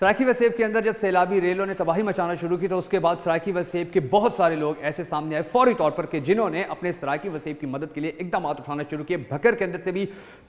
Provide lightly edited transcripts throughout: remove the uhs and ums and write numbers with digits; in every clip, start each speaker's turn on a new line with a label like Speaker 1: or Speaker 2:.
Speaker 1: سرائیکی وسیب کے اندر جب سیلابی ریلوں نے تباہی مچانا شروع کی تو اس کے بعد سرائیکی وسیب کے بہت سارے لوگ ایسے سامنے آئے فوری طور پر کہ جنہوں نے اپنے سرائیکی وسیب کی مدد کے لیے اقدامات اٹھانا شروع کیے۔ بھکر کے اندر سے بھی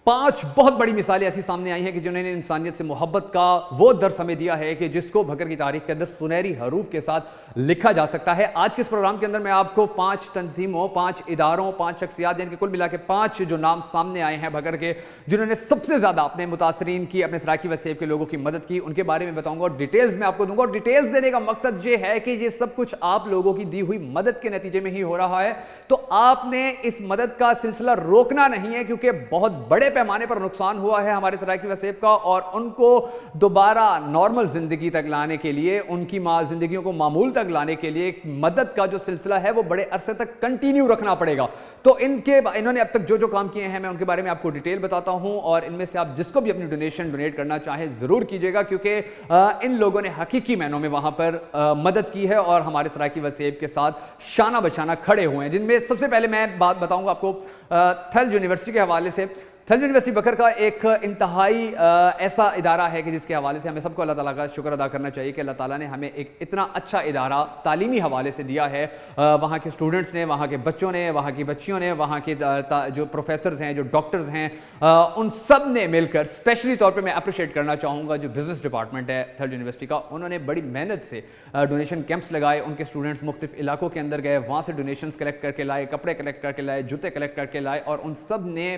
Speaker 1: 5 بہت بڑی مثالیں ایسی سامنے آئی ہیں کہ جنہوں نے انسانیت سے محبت کا وہ درس ہمیں دیا ہے کہ جس کو بھکر کی تاریخ کے اندر سنہری حروف کے ساتھ لکھا جا سکتا ہے۔ آج کے اس پروگرام کے اندر میں آپ کو 5 تنظیموں، 5 اداروں، 5 شخصیات جن کے کل ملا کے 5 جو نام سامنے آئے ہیں بھکر کے، جنہوں نے سب سے زیادہ اپنے متاثرین کی، اپنے سرائیکی وسیب کے لوگوں کی مدد کی، ان کے بارے میں بتاؤں گا اور ڈیٹیلز میں آپ کو دوں گا۔ اور ڈیٹیلز دینے کا مقصد یہ ہے کہ یہ سب کچھ آپ لوگوں کی دی ہوئی مدد کے نتیجے میں ہی ہو رہا ہے، تو آپ نے اس مدد کا سلسلہ روکنا نہیں ہے، کیونکہ بہت بڑے پیمانے پر نقصان ہوا ہے ہمارے سرائیکی وسیب کا، اور ان کو دوبارہ نارمل زندگی تک لانے کے لیے، ان کی زندگیوں کو معمول تک لانے کے لیے مدد کا جو سلسلہ ہے وہ بڑے عرصے تک کنٹینیو رکھنا پڑے گا۔ تو انہوں نے اب تک جو کام کیے ہیں میں ان کے بارے میں آپ کو ڈیٹیل بتاتا ہوں، اور ان میں سے آپ جس کو بھی اپنی ڈونیٹ کرنا چاہیں ضرور کیجیے گا، کیونکہ ان لوگوں نے حقیقی معنوں میں وہاں پر مدد کی ہے اور ہمارے سرائیکی وسیب کے ساتھ شانہ بشانہ کھڑے ہوئے ہیں۔ جن میں سب سے پہلے میں بات بتاؤں گا آپ کو تھل یونیورسٹی کے حوالے سے۔ تھل یونیورسٹی بھکر کا ایک انتہائی ایسا ادارہ ہے کہ جس کے حوالے سے ہمیں سب کو اللہ تعالیٰ کا شکر ادا کرنا چاہیے کہ اللہ تعالیٰ نے ہمیں ایک اتنا اچھا ادارہ تعلیمی حوالے سے دیا ہے۔ وہاں کے اسٹوڈنٹس نے، وہاں کے بچوں نے، وہاں کی بچیوں نے، وہاں کے جو پروفیسرز ہیں، جو ڈاکٹرز ہیں، ان سب نے مل کر اسپیشلی طور پہ میں اپریشیٹ کرنا چاہوں گا جو بزنس ڈپارٹمنٹ ہے تھل یونیورسٹی کا، انہوں نے بڑی محنت سے ڈونیشن کیمپس لگائے، ان کے اسٹوڈنٹس مختلف علاقوں کے اندر گئے، وہاں سے ڈونیشنز کلیکٹ کر کے لائے، کپڑے کلیکٹ کر کے لائے، جوتے کلیکٹ کر کے لائے، اور ان سب نے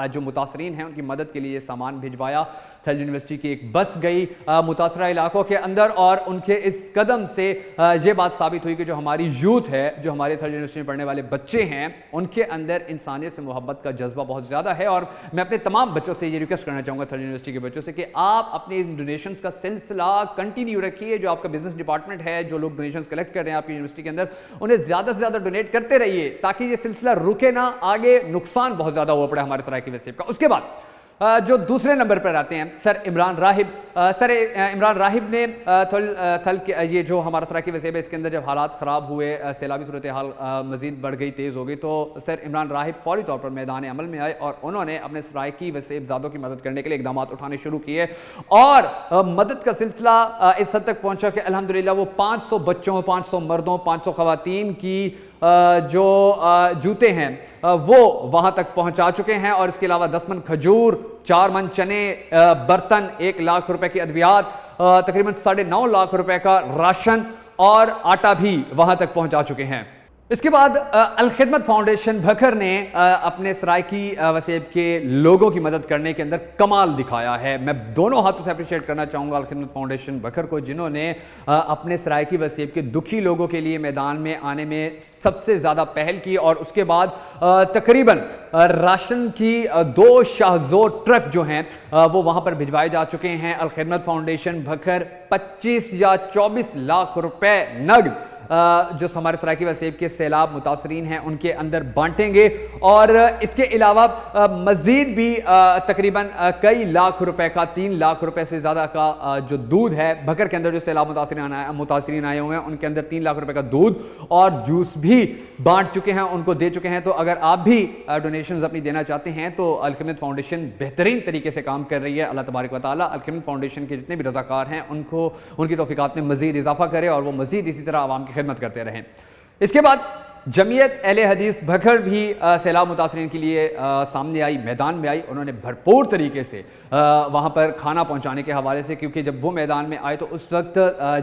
Speaker 1: جو متاثرین ہیں ان کی مدد کے لیے یہ سامان بھجوایا۔ تھل یونیورسٹی کی ایک بس گئی متاثرہ علاقوں کے اندر، اور ان کے اس قدم سے یہ بات ثابت ہوئی کہ جو ہماری یوتھ ہے، جو ہمارے تھل یونیورسٹی میں پڑھنے والے بچے ہیں، ان کے اندر انسانیت سے محبت کا جذبہ بہت زیادہ ہے۔ اور میں اپنے تمام بچوں سے یہ ریکویسٹ کرنا چاہوں گا، تھل یونیورسٹی کے بچوں سے، کہ آپ اپنے ڈونیشنز کا سلسلہ کنٹینیو رکھیے۔ جو آپ کا بزنس ڈپارٹمنٹ ہے، جو لوگ ڈونیشنز کلیکٹ کر رہے ہیں آپ کی یونیورسٹی کے اندر، انہیں زیادہ سے زیادہ ڈونیٹ کرتے رہیے تاکہ یہ سلسلہ رکے نہ، آگے نقصان بہت زیادہ ہوا پڑے ہمارے سرائیکی وسیب کا۔ اس کے بعد جو دوسرے نمبر پر آتے ہیں سر عمران راہب نے تھل یہ جو ہمارا سرائیکی وسیب ہے اس کے اندر جب حالات خراب ہوئے، سیلابی صورتحال مزید بڑھ گئی، تیز ہو گئی، تو سر عمران راہب فوری طور پر میدان عمل میں آئے اور انہوں نے اپنے سرائیکی وسیب زادوں کی مدد کرنے کے لیے اقدامات اٹھانے شروع کیے، اور مدد کا سلسلہ اس حد تک پہنچا کہ الحمدللہ وہ 500 بچوں، 500 مردوں، 500 خواتین کی جو جوتے ہیں وہ وہاں تک پہنچا چکے ہیں، اور اس کے علاوہ 10 من کھجور، 4 من چنے، برتن، 1 لاکھ روپے کی ادویات، تقریباً 9.5 لاکھ روپے کا راشن اور آٹا بھی وہاں تک پہنچا چکے ہیں۔ اس کے بعد الخدمت فاؤنڈیشن بھکر نے اپنے سرائیکی وسیب کے لوگوں کی مدد کرنے کے اندر کمال دکھایا ہے۔ میں دونوں ہاتھوں سے اپریشیٹ کرنا چاہوں گا الخدمت فاؤنڈیشن بھکر کو، جنہوں نے اپنے سرائیکی وسیب کے دکھی لوگوں کے لیے میدان میں آنے میں سب سے زیادہ پہل کی، اور اس کے بعد تقریباً راشن کی 2 شاہزو ٹرک جو ہیں وہ وہاں پر بھجوائے جا چکے ہیں۔ الخدمت فاؤنڈیشن بھکر 25 یا 24 لاکھ روپے نقد جو ہمارے سرائیکی وسیب کے سیلاب متاثرین ہیں ان کے اندر بانٹیں گے، اور اس کے علاوہ مزید بھی تقریباً کئی لاکھ روپے کا، 3 لاکھ روپے سے زیادہ کا جو دودھ ہے بھکر کے اندر، جو سیلاب متاثرین آئے ہوئے ہیں ان کے اندر 3 لاکھ روپے کا دودھ اور جوس بھی بانٹ چکے ہیں، ان کو دے چکے ہیں۔ تو اگر آپ بھی ڈونیشنز اپنی دینا چاہتے ہیں تو الخدمت فاؤنڈیشن بہترین طریقے سے کام کر رہی ہے۔ اللہ تبارک و تعالیٰ الخدمت فاؤنڈیشن کے جتنے بھی رضاکار ہیں ان کی توفیقات میں مزید اضافہ کرے، اور وہ مزید اسی طرح عوام کی خدمت کرتے رہیں۔ اس کے بعد جمعیت اہل حدیث بھکر بھی سیلاب متاثرین کے لیے سامنے آئی، میدان میں آئی، انہوں نے بھرپور طریقے سے وہاں پر کھانا پہنچانے کے حوالے سے، کیونکہ جب وہ میدان میں آئے تو اس وقت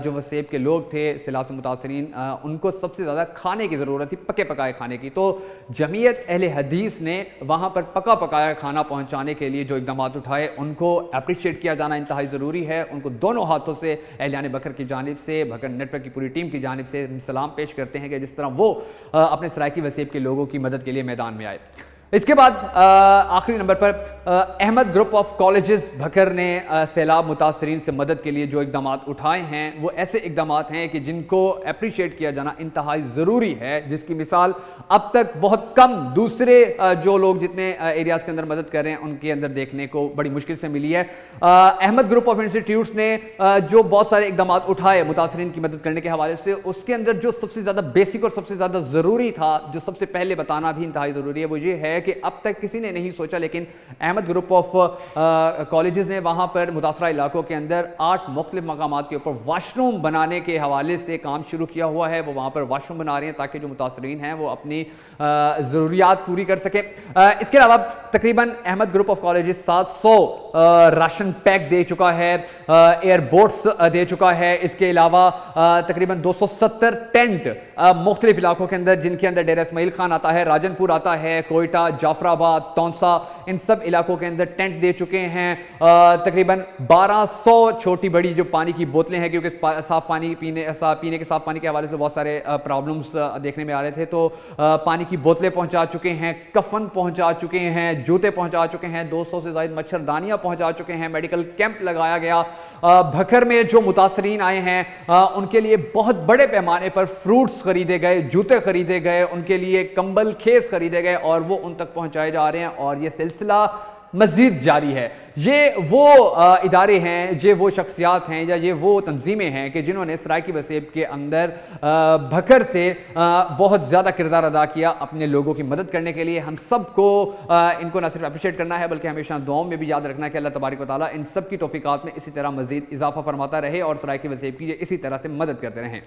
Speaker 1: جو وسیب کے لوگ تھے سیلاب سے متاثرین، ان کو سب سے زیادہ کھانے کی ضرورت تھی، پکے پکائے کھانے کی، تو جمعیت اہل حدیث نے وہاں پر پکا پکایا کھانا پہنچانے کے لیے جو اقدامات اٹھائے ان کو اپریشیٹ کیا جانا انتہائی ضروری ہے۔ ان کو دونوں ہاتھوں سے اہلیان بھکر کی جانب سے، بھکر نیٹ ورک کی پوری ٹیم کی جانب سے سلام پیش کرتے ہیں کہ جس طرح وہ اپنے سرائیکی وسیب کے لوگوں کی مدد کے لیے میدان میں آئے۔ اس کے بعد آخری نمبر پر Ahmad group of colleges Bhakkar نے سیلاب متاثرین سے مدد کے لیے جو اقدامات اٹھائے ہیں وہ ایسے اقدامات ہیں کہ جن کو اپریشیٹ کیا جانا انتہائی ضروری ہے، جس کی مثال اب تک بہت کم دوسرے جو لوگ جتنے ایریاز کے اندر مدد کر رہے ہیں ان کے اندر دیکھنے کو بڑی مشکل سے ملی ہے۔ احمد گروپ آف انسٹیٹیوٹس نے جو بہت سارے اقدامات اٹھائے متاثرین کی مدد کرنے کے حوالے سے، اس کے اندر جو سب سے زیادہ بیسک اور سب سے زیادہ ضروری تھا، جو سب سے پہلے بتانا بھی انتہائی ضروری ہے، وہ یہ ہے ہے کہ اب تک کسی نے نہیں سوچا، لیکن احمد گروپ آف کالجز نے وہاں پر متاثرہ علاقوں کے اندر 8 مختلف مقامات کے اوپر واش روم بنانے کے حوالے سے کام شروع کیا ہوا ہے. وہ وہاں پر واش روم بنا رہے ہیں تاکہ جو متاثرین ہیں وہ اپنی ضروریات پوری کر سکیں. اس کے علاوہ تقریباً Ahmed group of colleges 700 ration pack دے چکا ہے، ایئر بوٹس دے چکا ہے. اس کے علاوہ تقریباً 270 ٹینٹ مختلف علاقوں کے اندر، جن کے اندر ڈیرہ اسماعیل خان آتا ہے، راجن پور آتا ہے، کوئٹہ، جعفر آباد، تونسا، ان سب علاقوں کے اندر ٹینٹ دے چکے ہیں. تقریباً 1200 چھوٹی بڑی جو پانی کی بوتلیں ہیں، کیونکہ صاف پانی پینے کے صاف پانی کے حوالے سے بہت سارے پرابلمز دیکھنے میں آ رہے تھے، تو پانی کی بوتلیں پہنچا چکے ہیں، کفن پہنچا چکے ہیں، جوتے پہنچا چکے ہیں، 200 سے زائد مچھردانیاں پہنچا چکے ہیں، میڈیکل کیمپ لگایا گیا. بھکر میں جو متاثرین آئے ہیں ان کے لیے بہت بڑے پیمانے پر فروٹس خریدے گئے، جوتے خریدے گئے، ان کے لیے کمبل خیز خریدے گئے اور وہ ان تک پہنچائے جا رہے ہیں، اور یہ سلسلہ مزید جاری ہے. یہ وہ ادارے ہیں، یہ وہ شخصیات ہیں، یا یہ وہ تنظیمیں ہیں کہ جنہوں نے سرائیکی وسیب کے اندر بھکر سے بہت زیادہ کردار ادا کیا اپنے لوگوں کی مدد کرنے کے لیے. ہم سب کو ان کو نہ صرف اپریشیٹ کرنا ہے بلکہ ہمیشہ دعاؤں میں بھی یاد رکھنا ہے کہ اللہ تبارک و تعالیٰ ان سب کی توفیقات میں اسی طرح مزید اضافہ فرماتا رہے اور سرائیکی وسیب کی اسی طرح سے مدد کرتے رہیں.